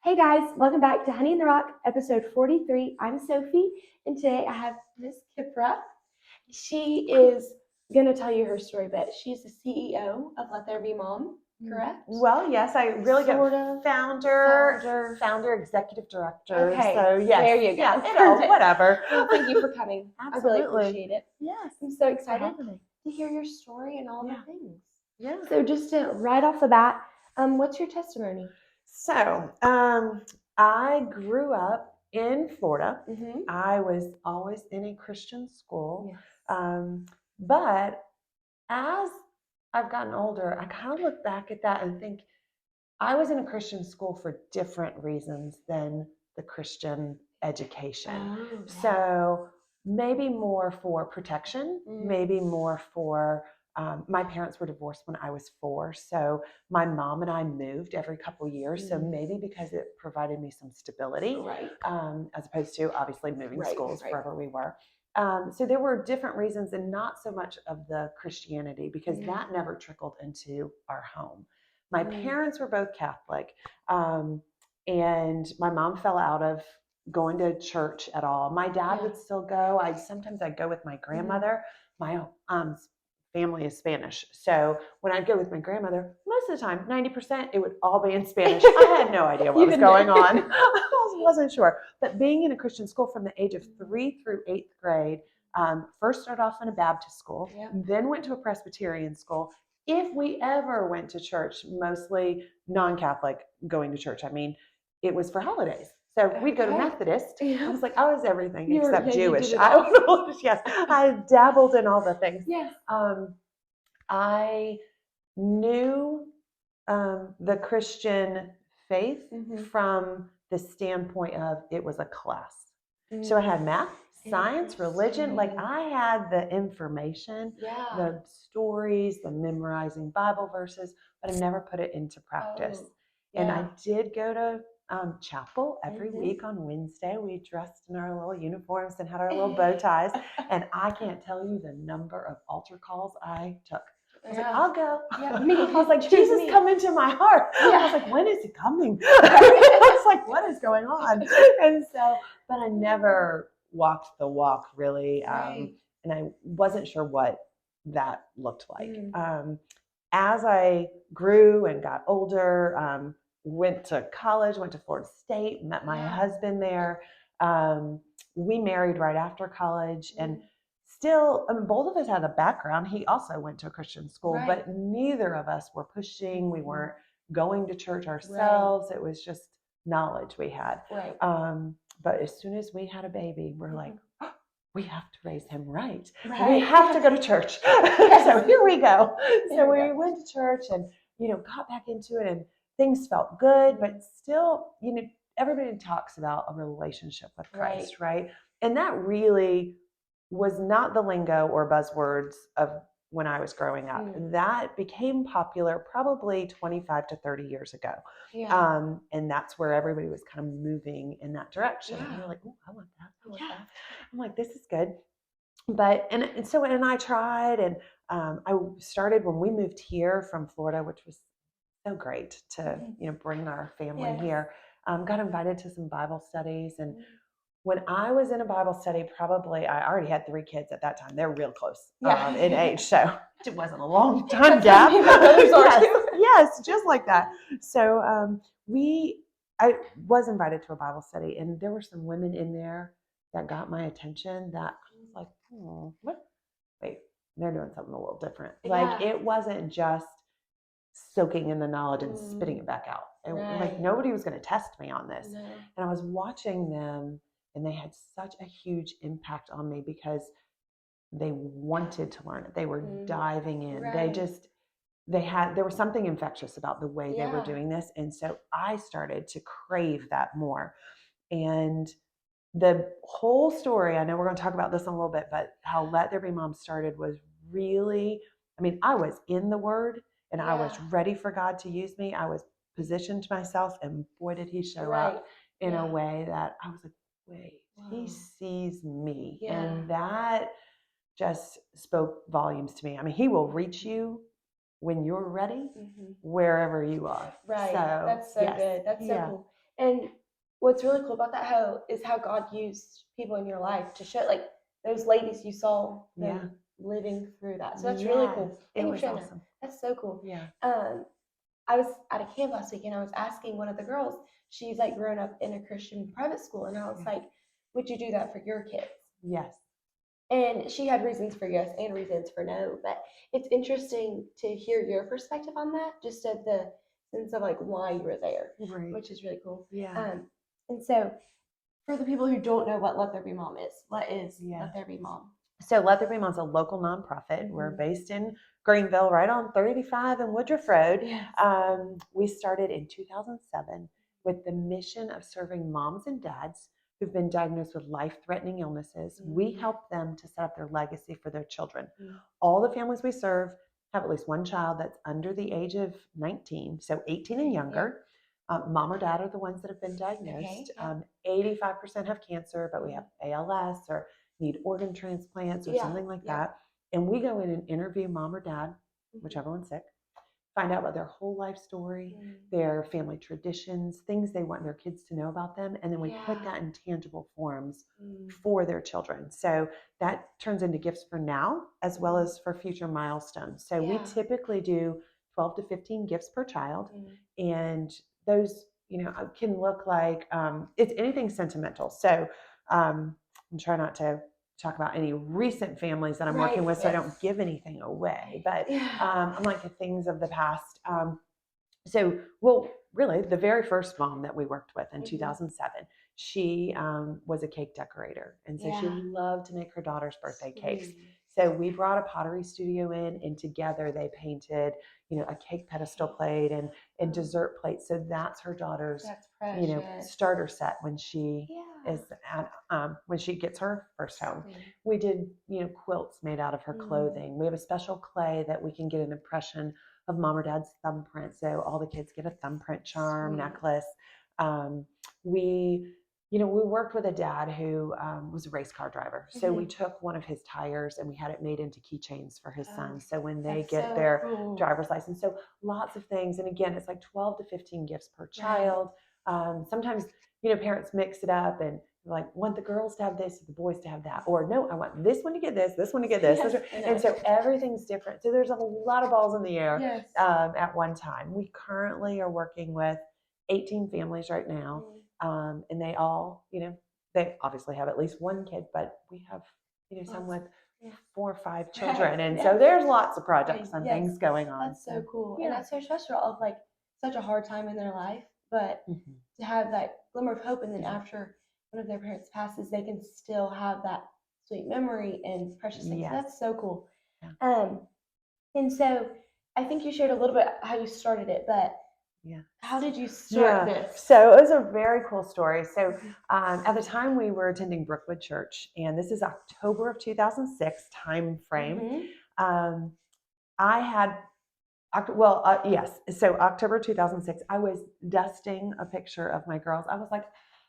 Hey guys, welcome back to Honey in the Rock, episode 43. I'm Sophie, and today I have Miss Kipra. She is going to tell you her story, but she's the CEO of Let There Be Mom, correct? Well, yes, I really Sort get of. founder, executive director. Okay, So yes, there you go. Yeah, Perfect. whatever. Well, thank you for coming. Absolutely. I really appreciate it. Yes, I'm so excited having me. to hear your story and all the things. Yeah. So just to right off the bat, what's your testimony? So, I grew up in Florida. Mm-hmm. I was always in a Christian school. Yes. But as I've gotten older, I kind of look back at that and think I was in a Christian school for different reasons than the Christian education. Oh, yeah. So maybe more for protection, maybe more for my parents were divorced when I was 4. So my mom and I moved every couple years. So maybe because it provided me some stability, Right. As opposed to obviously moving schools Right. wherever we were. So there were different reasons, and not so much of the Christianity, because that never trickled into our home. My parents were both Catholic, and my mom fell out of going to church at all. My dad would still go. Sometimes I'd go with my grandmother. My family is Spanish, so when I'd go with my grandmother, most of the time, 90%, it would all be in Spanish. I had no idea what was going on. I wasn't sure. But being in a Christian school from the age of 3 through 8th grade, first started off in a Baptist school, then went to a Presbyterian school. If we ever went to church, mostly non-Catholic going to church. I mean, it was for holidays. So we'd go to Methodist. I was like, I was everything except Jewish. I don't know. Yes, I dabbled in all the things. Yes. I knew the Christian faith from the standpoint of it was a class. So I had math, science, religion. Like I had the information, the stories, the memorizing Bible verses, but I never put it into practice. And I did go to chapel every week on Wednesday. We dressed in our little uniforms and had our little bow ties. And I can't tell you the number of altar calls I took. I was like, I'll go. I was like, Jesus, come into my heart. I was like, when is he coming? I was like, what is going on? And so, but I never walked the walk really. And I wasn't sure what that looked like. As I grew and got older, went to college, went to Florida State, met my husband there. We married right after college, and still, both of us had a background. He also went to a Christian school, but neither of us were pushing. We weren't going to church ourselves. It was just knowledge we had. But as soon as we had a baby, we're like, oh, we have to raise him right. We have to go to church. So here we go. So we went to church and, got back into it, and things felt good, but still, everybody talks about a relationship with Christ, right? And that really was not the lingo or buzzwords of when I was growing up. That became popular probably 25 to 30 years ago. And that's where everybody was kind of moving in that direction. And you're like, oh, I want that. I want that. I'm like, this is good. But, and I tried, and I started when we moved here from Florida, which was so great to, bring our family here. Got invited to some Bible studies, and when I was in a Bible study, probably I already had 3 kids at that time. They're real close in age, so it wasn't a long time gap. Yes, just like that. So I was invited to a Bible study, and there were some women in there that got my attention that I was like, what? Wait, they're doing something a little different. Like it wasn't just soaking in the knowledge and spitting it back out. And like nobody was going to test me on this. And I was watching them, and they had such a huge impact on me because they wanted to learn it. They were diving in. There was something infectious about the way they were doing this. And so I started to crave that more. And the whole story, I know we're going to talk about this in a little bit, but how Let There Be Mom started was really, I was in the Word, and I was ready for God to use me. I was positioned myself, and boy, did He show up in a way that I was like, wait, He sees me. And that just spoke volumes to me. He will reach you when you're ready, wherever you are. So, that's so good. That's so cool. And what's really cool about that is how God used people in your life to show, like those ladies you saw them living through that. So that's really cool. Thank you for sharing awesome. that. That's so cool. Yeah. I was at a camp last week and I was asking one of the girls, she's like grown up in a Christian private school, and I was like, would you do that for your kids? Yes. And she had reasons for yes and reasons for no, but it's interesting to hear your perspective on that, just of the sense of like why you were there, which is really cool. Yeah. And so for the people who don't know what Let There Be Mom is, what is Let There Be Mom? So Let There Be Mom's a local nonprofit. We're based in Greenville, right on 35 and Woodruff Road. Yes. We started in 2007 with the mission of serving moms and dads who've been diagnosed with life-threatening illnesses. We help them to set up their legacy for their children. All the families we serve have at least one child that's under the age of 19, so 18 and younger. Mom or dad are the ones that have been diagnosed. 85% have cancer, but we have ALS or need organ transplants or something like that. And we go in and interview mom or dad, whichever one's sick, find out about their whole life story, their family traditions, things they want their kids to know about them. And then we put that in tangible forms for their children. So that turns into gifts for now, as well as for future milestones. So we typically do 12 to 15 gifts per child. And those, can look like, it's anything sentimental. So I'm trying not to talk about any recent families that I'm working with, so I don't give anything away. But I'm like the things of the past. Really, the very first mom that we worked with in 2007, she was a cake decorator, and so she loved to make her daughter's birthday cakes. So we brought a pottery studio in, and together they painted, a cake pedestal plate and dessert plates. So that's her daughter's, starter set when she is at, when she gets her first home. We did, quilts made out of her clothing. We have a special clay that we can get an impression of mom or dad's thumbprint. So all the kids get a thumbprint charm necklace. We worked with a dad who was a race car driver. So we took one of his tires and we had it made into keychains for his son. So when they get their driver's license, so lots of things. And again, it's like 12 to 15 gifts per child. Sometimes, parents mix it up and like want the girls to have this, the boys to have that, or no, I want this one to get this one to get this. And so everything's different. So there's a lot of balls in the air at one time. We currently are working with 18 families right now. And they all, they obviously have at least one kid, but we have, some with 4 or 5 children. And so there's lots of projects and things going on. That's so cool. And that's so special of like such a hard time in their life, but to have that glimmer of hope. And then after one of their parents passes, they can still have that sweet memory and precious things. That's so cool. And so I think you shared a little bit how you started it, but how did you start this? So it was a very cool story. So at the time we were attending Brookwood Church, and this is October of 2006 time frame. So October 2006, I was dusting a picture of my girls. I was like,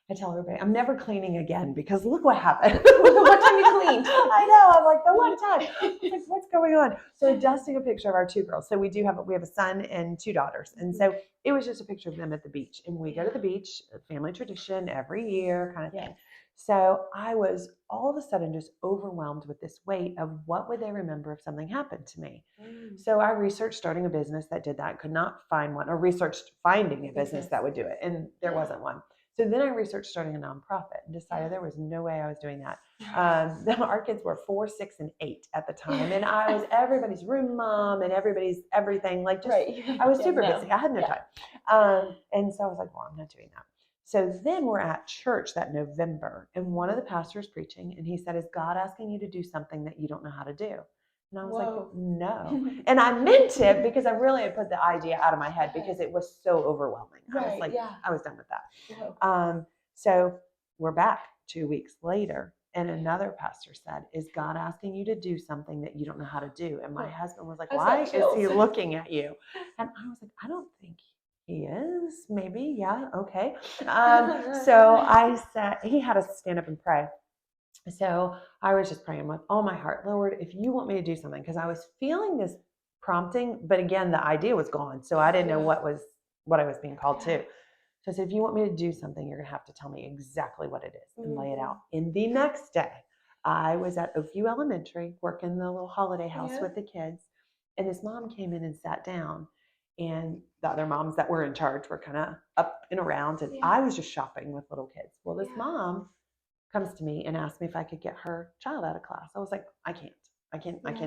I tell everybody, I'm never cleaning again because look what happened. The one time you cleaned. I know. I'm like, the one time. Like, what's going on? So dusting a picture of our 2 girls. So we have a son and 2 daughters. And so it was just a picture of them at the beach. And we go to the beach, family tradition every year kind of thing. So I was all of a sudden just overwhelmed with this weight of what would they remember if something happened to me. So I researched starting a business that did that, could not find one, or researched finding a business that would do it. And there wasn't one. So then I researched starting a nonprofit and decided there was no way I was doing that. Our kids were 4, 6, and 8 at the time. And I was everybody's room mom and everybody's everything. Like just, I was super busy. I had no time. And so I was like, well, I'm not doing that. So then we're at church that November, and one of the pastors preaching, and he said, is God asking you to do something that you don't know how to do? And I was like, no. And I meant it because I really had put the idea out of my head because it was so overwhelming. I was like, I was done with that. So we're back 2 weeks later, and another pastor said, is God asking you to do something that you don't know how to do? And my husband was like, why is he looking at you? And I was like, I don't think he is. Maybe. Yeah. Okay. So I said, he had us stand up and pray. So I was just praying with all my heart, Lord, if you want me to do something, because I was feeling this prompting, but again, the idea was gone. So I didn't know what I was being called to. So I said, if you want me to do something, you're going to have to tell me exactly what it is and lay it out. And the next day, I was at Oakview Elementary working the little holiday house with the kids. And this mom came in and sat down. And the other moms that were in charge were kind of up and around. And I was just shopping with little kids. Well, this mom comes to me and asks me if I could get her child out of class. I was like, I can't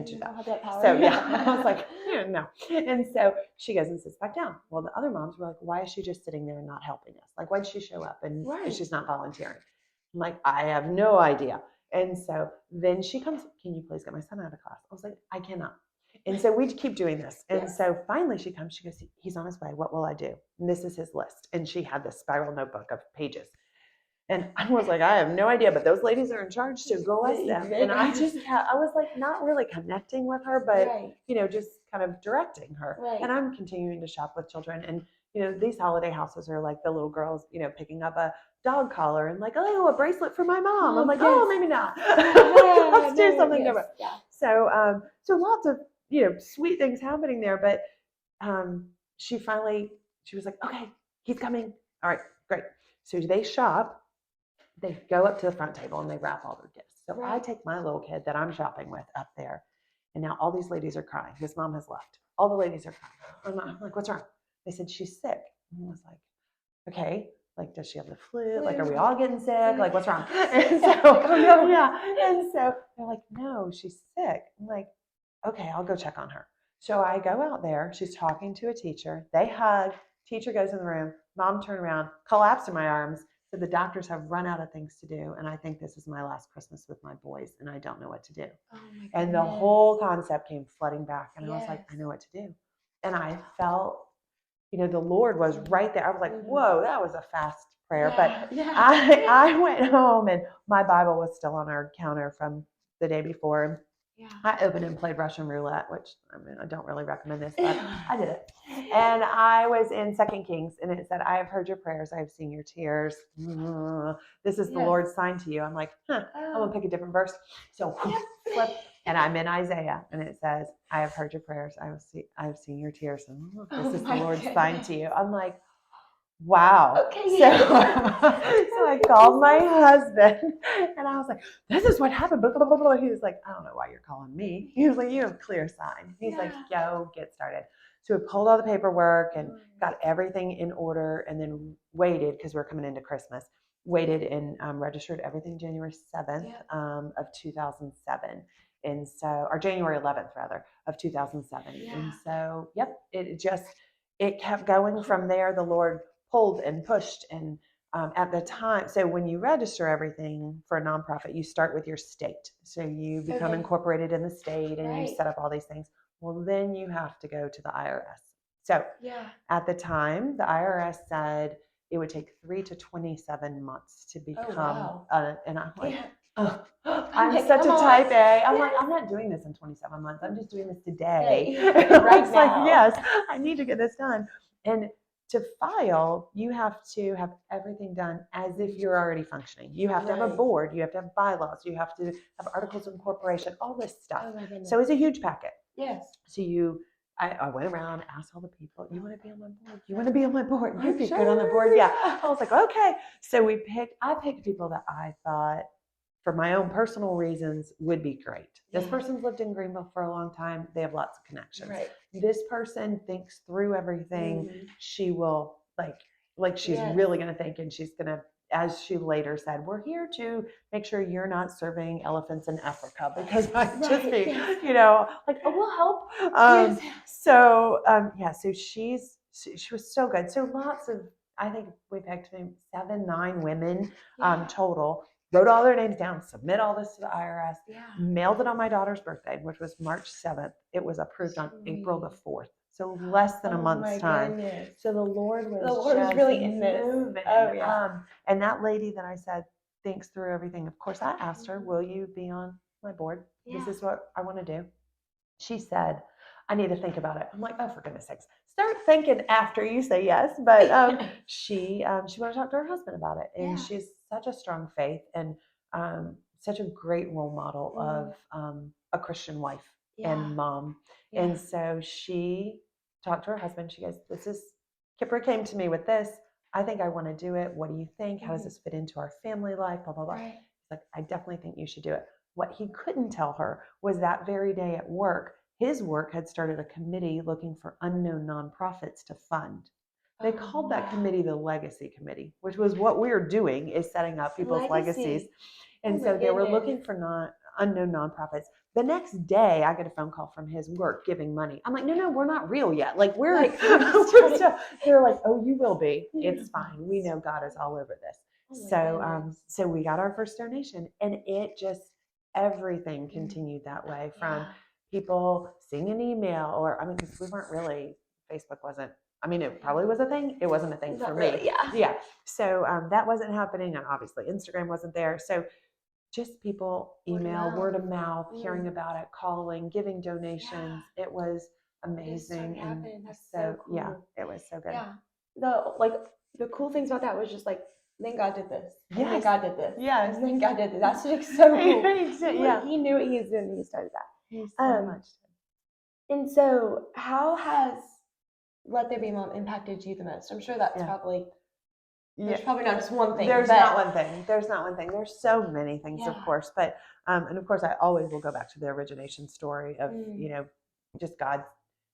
do that. So I was like, no. And so she goes and sits back down. Well, the other moms were like, why is she just sitting there and not helping us? Like, why did she show up and she's not volunteering? I'm like, I have no idea. And so then she comes, can you please get my son out of class? I was like, I cannot. And so we keep doing this. And so finally she comes, she goes, he's on his way. What will I do? And this is his list. And she had this spiral notebook of pages. And I was like, I have no idea, but those ladies are in charge, so go ask them. And I was like, not really connecting with her, but, just kind of directing her. And I'm continuing to shop with children. And, these holiday houses are like the little girls, picking up a dog collar and like, oh, a bracelet for my mom. I'm like, oh, maybe not. Let's do something different. Yeah. So lots of, sweet things happening there. But she was like, okay, he's coming. All right, great. So they shop. They go up to the front table and they wrap all their gifts. So I take my little kid that I'm shopping with up there. And now all these ladies are crying. His mom has left. All the ladies are crying. I'm like, what's wrong? They said, she's sick. And I was like, okay. Like, does she have the flu? Like, are we all getting sick? Like, what's wrong? And so, And so they're like, no, she's sick. I'm like, okay, I'll go check on her. So I go out there. She's talking to a teacher. They hug. Teacher goes in the room. Mom turned around, collapsed in my arms. So the doctors have run out of things to do. And I think this is my last Christmas with my boys. And I don't know what to do. And the whole concept came flooding back. And I was like, I know what to do. And I felt, the Lord was right there. I was like, whoa, that was a fast prayer. But I went home and my Bible was still on our counter from the day before. I opened and played Russian roulette, which I don't really recommend this, but I did it. And I was in 2 Kings, and it said, I have heard your prayers. I have seen your tears. This is the Lord's sign to you. I'm like, I'm going to pick a different verse. So flip, and I'm in Isaiah, and it says, I have heard your prayers. I have seen your tears. And this is the Lord's sign to you. I'm like, wow. Okay. So I called my husband and I was like, this is what happened. Blah, blah, blah, blah. He was like, I don't know why you're calling me. He was like, you have clear sign. He's like, go get started. So we pulled all the paperwork and got everything in order and then waited because we're coming into Christmas. Waited and registered everything January 7th of 2007. And so, or January 11th rather, of 2007. And so, it kept going from there. The Lord pulled and pushed. And at the time, so when you register everything for a nonprofit, you start with your state. So you become incorporated in the state and you set up all these things. Well, then you have to go to the IRS. So at the time, the IRS said it would take 3 to 27 months to become, and I'm like, I'm such a type A. I'm like, I'm not doing this in 27 months. I'm just doing this today. Right now. Like, yes, I need to get this done. And to file, you have to have everything done as if you're already functioning. You have to have a board. You have to have bylaws. You have to have articles of incorporation, all this stuff. So it's a huge packet. Yes. So I went around, asked all the people, you want to be on my board? You want to be on my board? You'd be good on the board. Yeah. I was like, okay. So I picked people that I thought, for my own personal reasons, would be great. This person's lived in Greenville for a long time. They have lots of connections. Right. This person thinks through everything. She will like she's really going to think, and she's going to, as she later said, we're here to make sure you're not serving elephants in Africa, because I'd just be, like, oh, we'll help. So she was so good. So lots of, I think we picked maybe 7, 9 women total. Wrote all their names down, submit all this to the IRS, mailed it on my daughter's birthday, which was March 7th. It was approved on April the 4th. So less than a month's time. Goodness. So the Lord was really in this. Moving. Oh, yeah. And that lady that I said thinks through everything. Of course, I asked her, will you be on my board? This is what I want to do. She said, I need to think about it. I'm like, oh, for goodness sakes, start thinking after you say yes. But she wanted to talk to her husband about it. And she's such a strong faith and such a great role model of a Christian wife and mom. And so she talked to her husband. She goes, Kipra came to me with this. I think I want to do it. What do you think? How does Mhm. this fit into our family life? Blah, blah, blah. Right. He's like, I definitely think you should do it. What he couldn't tell her was that very day at work, his work had started a committee looking for unknown nonprofits to fund. They called that committee the Legacy Committee, which was what we're doing, is setting up people's legacies. Legacy. And Oh my so they were goodness. looking for unknown nonprofits. The next day, I get a phone call from his work giving money. I'm like, no, we're not real yet. Like we're, Like, they're like, oh, you will be. It's fine. We know God is all over this. Oh my So, goodness. so we got our first donation, and it just everything continued that way from Yeah. people seeing an email, or I mean, we weren't really, Facebook wasn't. I mean, it probably was a thing. It wasn't a thing Not for really, me. yeah. Yeah. So that wasn't happening, and obviously Instagram wasn't there. So just people email, word of mouth, hearing about it, calling, giving donations. Yeah. It was It started amazing. And happening. That's so, so cool. yeah, it was so good. Yeah. The cool things about that was just like, then God did this. And then Yes. God did this. Yes. And then God did this. That's just so cool. Yeah. He knew what he was doing when he started that. He so much. And so how has Let There Be Mom impacted you the most? I'm sure that's probably there's probably not just one thing. There's not one thing. There's not one thing. There's so many things, of Yeah. course. But and of course, I always will go back to the origination story of just God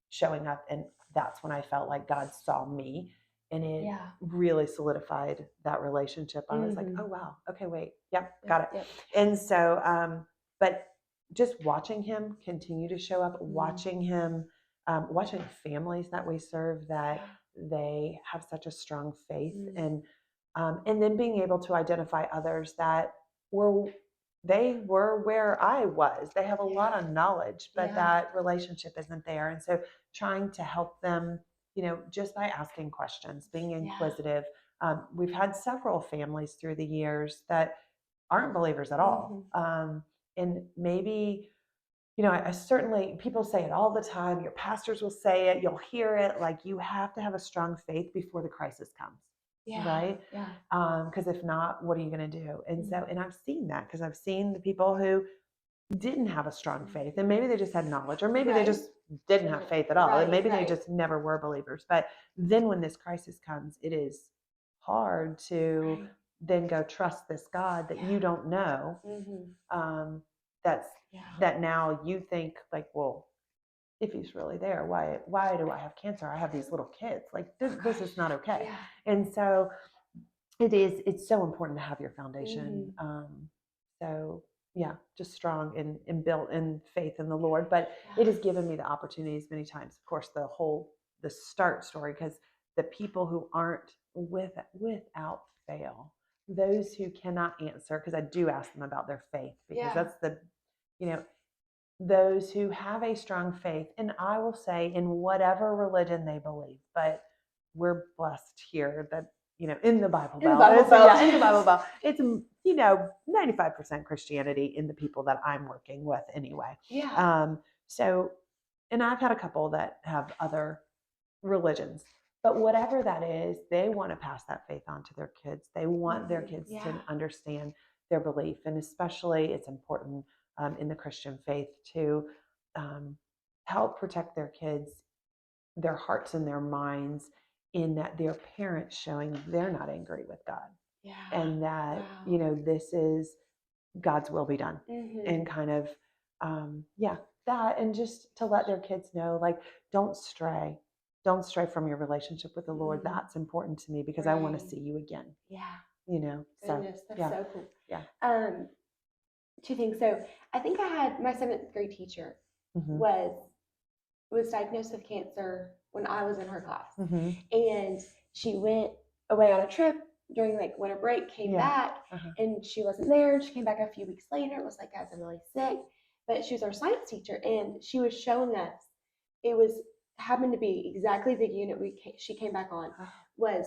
showing up, and that's when I felt like God saw me, and it really solidified that relationship. I was like, oh wow, okay, wait, yep, got it. Yep. And so, but just watching him continue to show up, watching him, watching families that we serve that they have such a strong faith, and then being able to identify others that they were where I was. They have a lot of knowledge, but that relationship isn't there. And so trying to help them, just by asking questions, being inquisitive. We've had several families through the years that aren't believers at all. And maybe, I certainly, people say it all the time. Your pastors will say it. You'll hear it. Like, you have to have a strong faith before the crisis comes. Right? Yeah. Because if not, what are you going to do? And so, and I've seen that, because I've seen the people who didn't have a strong faith, and maybe they just had knowledge, or maybe they just didn't have faith at all, and maybe they just never were believers. But then when this crisis comes, it is hard to then go trust this God that you don't know. That now you think like, well, if he's really there, why do I have cancer? I have these little kids. Like this is not okay. And so it's so important to have your foundation. So yeah, just strong and built in faith in the Lord. But it has given me the opportunities many times, of course, the start story, because the people who aren't without fail, those who cannot answer, because I do ask them about their faith, because that's those who have a strong faith, and I will say in whatever religion they believe, but we're blessed here that, in the Bible Belt. In the Bible Belt. It's, 95% Christianity in the people that I'm working with anyway. So, and I've had a couple that have other religions, but whatever that is, they want to pass that faith on to their kids. They want their kids to understand their belief. And especially it's important in the Christian faith to help protect their kids, their hearts and their minds, in that their parents showing they're not angry with God. And that, this is God's will be done. And kind of, that, and just to let their kids know, like, don't stray from your relationship with the Lord. That's important to me, because I want to see you again. Goodness, that's so cool. Two things. So I think I had my 7th grade teacher was diagnosed with cancer when I was in her class. And she went away on a trip during like winter break, came back, and she wasn't there. She came back a few weeks later, was like, guys, I'm really sick. But she was our science teacher, and she was showing us, it was happened to be exactly the unit she came back on was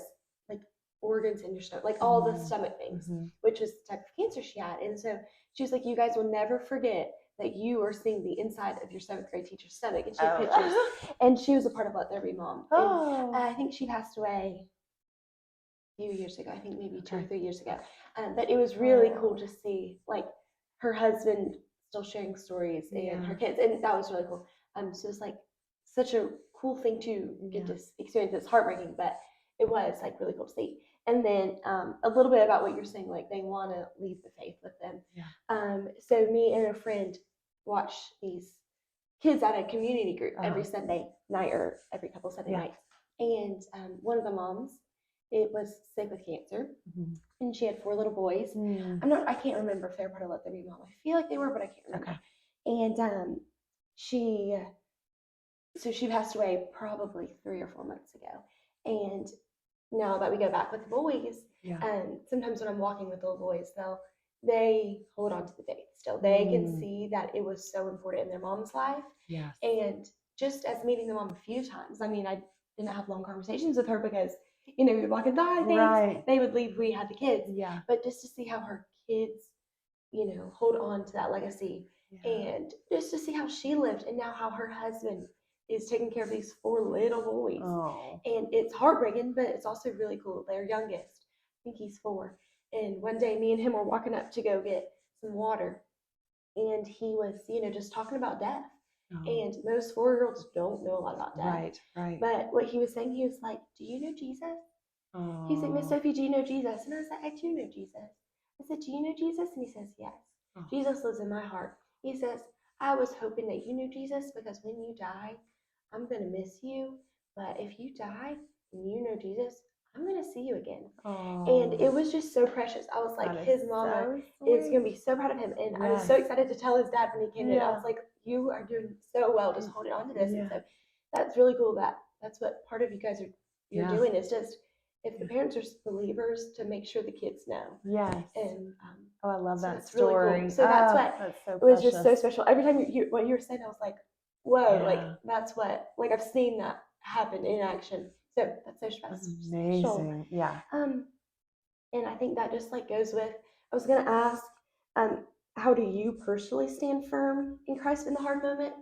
like organs in your stomach, like all the stomach things, which was the type of cancer she had. And so she was like, you guys will never forget that you are seeing the inside of your 7th grade teacher's stomach. And she had pictures. And she was a part of Let There Be Mom. And I think she passed away a few years ago. I think maybe 2 or 3 years ago. But it was really cool to see, like, her husband still sharing stories and her kids. And that was really cool. So it was like such a cool thing to get to experience. It's heartbreaking, but it was like really cool to see. And then a little bit about what you're saying, like they want to leave the faith with them. So me and a friend watch these kids at a community group every Sunday night or every couple Sunday nights. And one of the moms, it was sick with cancer, and she had 4 little boys. I can't remember if they were part of Let There Be Mom. I feel like they were, but I can't remember. And she passed away probably 3 or 4 months ago. And now that we go back with the boys, sometimes when I'm walking with little boys, they hold on to the faith still. They can see that it was so important in their mom's life. And just as meeting the mom a few times, I mean, I didn't have long conversations with her because, we were walking by things. They would leave, we had the kids. But just to see how her kids, hold on to that legacy, and just to see how she lived, and now how her husband is taking care of these 4 little boys. And it's heartbreaking, but it's also really cool. Their youngest, I think he's 4. And one day me and him were walking up to go get some water, and he was, just talking about death. And most 4-year-olds don't know a lot about death. But what he was saying, he was like, "Do you know Jesus?" He's like, "Miss Sophie, do you know Jesus?" And I was like, "I do know Jesus." I said, "Do you know Jesus?" And he says, "Yes. Jesus lives in my heart." He says, "I was hoping that you knew Jesus, because when you die, I'm going to miss you. But if you die and you know Jesus, I'm going to see you again." And it was just so precious. I was like, his mama is going to be so proud of him. And I was so excited to tell his dad when he came in. I was like, "You are doing so well, just holding on to this." And so that's really cool that's what part of you guys you're doing, is just, if the parents are believers, to make sure the kids know. And I love that that's story. Really cool. So that's so it was just so special. Every time what you were saying, I was like, whoa, like that's what, like I've seen that happen in action. So that's so special. Amazing. And I think that just like goes with, I was going to ask, how do you personally stand firm in Christ in the hard moments?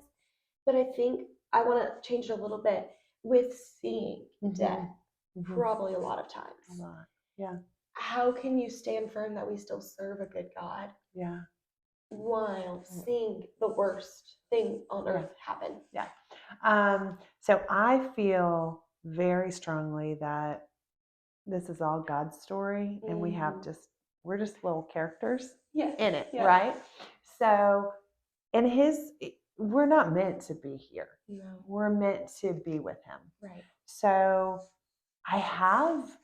But I think I want to change it a little bit with seeing death, probably a lot of times. How can you stand firm that we still serve a good God? While seeing the worst thing on earth happen. So I feel very strongly that this is all God's story, and we're just little characters in it, right? So we're not meant to be here. No. We're meant to be with him. Right. So I have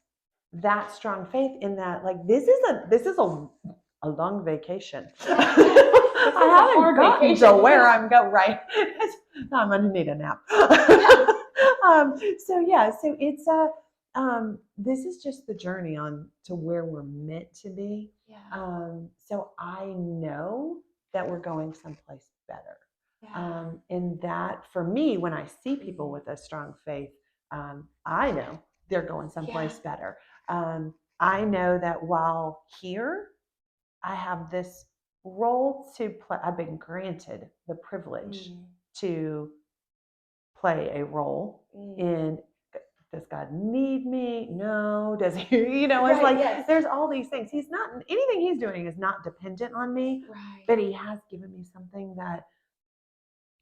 that strong faith in that, like, this is a long vacation. I haven't gotten to where I'm going, right? I'm going to need a nap. So it's this is just the journey on to where we're meant to be. So I know that we're going someplace better. And that, for me, when I see people with a strong faith, I know they're going someplace better. I know that while here, I have this role to play. I've been granted the privilege to play a role in. Does God need me? No. Does he? It's like there's all these things. He's not, anything he's doing is not dependent on me, but he has given me something that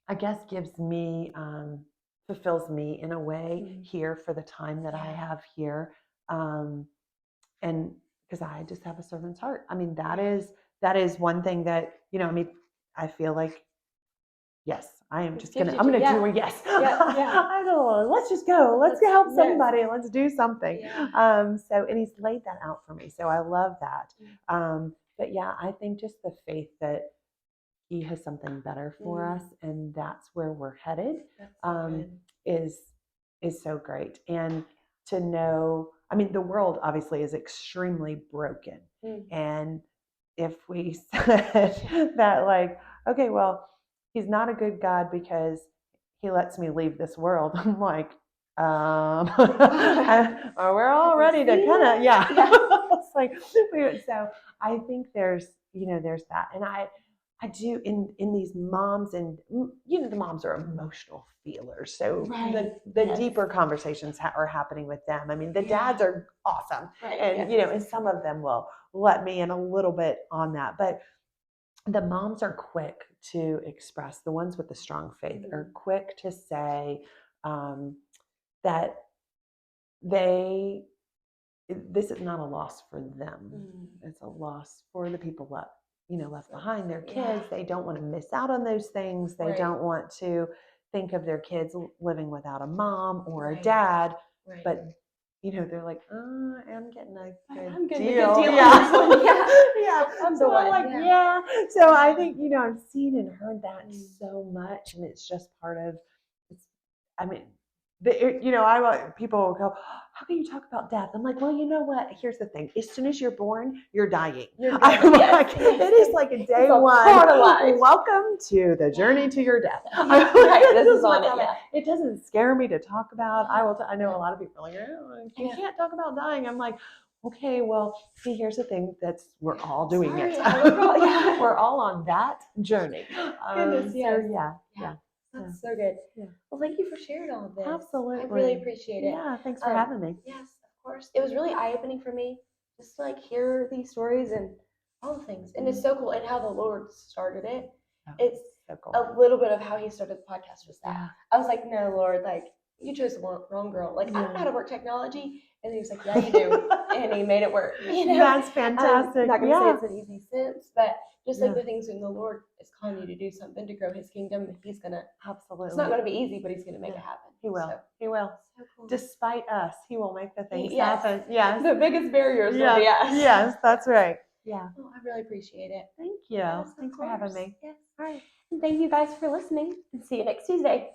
I guess gives me, fulfills me in a way here for the time that I have here. And because I just have a servant's heart. I mean, that is one thing that, I feel like, yes, I am just I'm going to do a yes. I don't know. Let's just go. Let's help somebody. Let's do something. And he's laid that out for me. So I love that. But yeah, I think just the faith that he has something better for us, and that's where we're headed, is so great. And to know, I mean, the world obviously is extremely broken. And if we said that, like, okay, well, he's not a good God because he lets me leave this world, I'm like, we're all ready to kind of, it's like, so I think there's that. And I do in these moms, and the moms are emotional feelers, so the deeper conversations are happening with them. I mean, the dads are awesome, and and some of them will let me in a little bit on that, but the moms are quick to express, the ones with the strong faith are quick to say that this is not a loss for them. It's a loss for the people left behind, their kids. They don't want to miss out on those things. They don't want to think of their kids living without a mom or a dad. But they're like, I'm getting a good deal. On Yeah. this one. Yeah. I'm the So one. I'm like, yeah. So I think, I've seen and heard that so much, and it's just part of I mean, people will go, how can you talk about death? I'm like, well, you know what? Here's the thing. As soon as you're born, you're dying. I'm like, it is like a day one. Welcome to the journey to your death. This is on it. Yeah. It doesn't scare me to talk about. I know a lot of people are like, you can't talk about dying. I'm like, okay, well, see, here's the thing. We're all doing it. We're all on that journey. Goodness, yes. So, yeah. That's so good. Yeah. Well, thank you for sharing all of this. Absolutely. I really appreciate it. Yeah, thanks for having me. Yes, of course. It was really eye-opening for me just to hear these stories and all the things. And it's so cool. And how the Lord started it. It's so cool. A little bit of how he started the podcast was that. Yeah. I was like, no, Lord, you chose the wrong girl. I don't know how to work technology. And he was like, yeah, you do. And he made it work. That's fantastic. I'm not going to say it's an easy sense, but just the things when the Lord is calling you to do something to grow his kingdom, he's going to, absolutely. It's not going to be easy, but he's going to make it happen. He will. He will. So cool. Despite us, he will make the things happen. Yes. The biggest barriers will be us. Yes, that's right. Yeah. Well, I really appreciate it. Thank you. Yes, thanks for having me. Yes. All right. And thank you guys for listening, and see you next Tuesday.